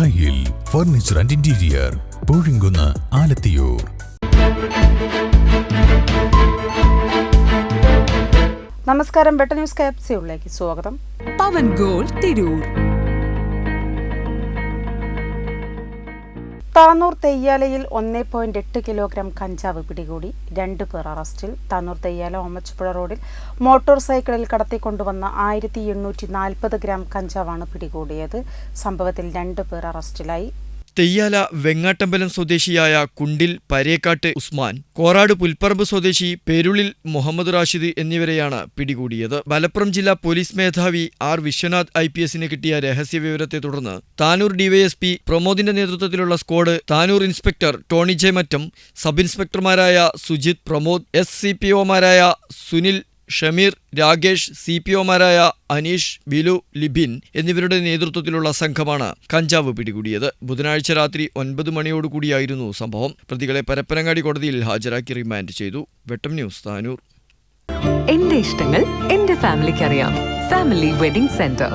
ദായിൽ furniture and interior, Poozhinkunnu, Alathiyur. നമസ്കാരം, better news ക്യാപ്സ്യൂളിലേക്ക് സ്വാഗതം. പവൻ ഗോൾ തിരൂർ. താനൂർ തെയ്യാലയിൽ 1.8 കിലോഗ്രാം കഞ്ചാവ് പിടികൂടി. 2 പേർ അറസ്റ്റിൽ. താനൂർ തെയ്യാല ഓമച്ചപ്പുഴ റോഡിൽ മോട്ടോർ സൈക്കിളിൽ കടത്തിക്കൊണ്ടുവന്ന 1840 ഗ്രാം കഞ്ചാവാണ് പിടികൂടിയത്. സംഭവത്തിൽ 2 പേർ അറസ്റ്റിലായി. തെയ്യാല വെങ്ങാട്ടമ്പലം സ്വദേശിയായ കുണ്ടിൽ പരേക്കാട്ട് ഉസ്മാൻ, കോറാട് പുൽപ്പറമ്പ് സ്വദേശി പേരുളിൽ മുഹമ്മദ് റാഷിദ് എന്നിവരെയാണ് പിടികൂടിയത്. മലപ്പുറം ജില്ലാ പോലീസ് മേധാവി ആർ വിശ്വനാഥ് IPS കിട്ടിയ രഹസ്യവിവരത്തെ തുടർന്ന് താനൂർ DYSP പ്രമോദിന്റെ നേതൃത്വത്തിലുള്ള squad, Tanur inspector Tony J Mattam, sub ഇൻസ്പെക്ടർമാരായ സുജിത്, പ്രമോദ്, SCPOമാരായ സുനിൽ, ഷമീർ, രാകേഷ്, CPOമാരായ അനീഷ്, ബിലു, ലിബിൻ എന്നിവരുടെ നേതൃത്വത്തിലുള്ള സംഘമാണ് കഞ്ചാവ് പിടികൂടിയത്. ബുധനാഴ്ച രാത്രി 9 മണിയോടുകൂടിയായിരുന്നു സംഭവം. പ്രതികളെ പരപ്പനങ്ങാടി കോടതിയിൽ ഹാജരാക്കി റിമാൻഡ് ചെയ്തു. വെട്ടം ന്യൂസ്, താനൂർ. എന്റെ ഇഷ്ടങ്ങൾ എന്റെ ഫാമിലിക്ക് അറിയാം. Family wedding centre.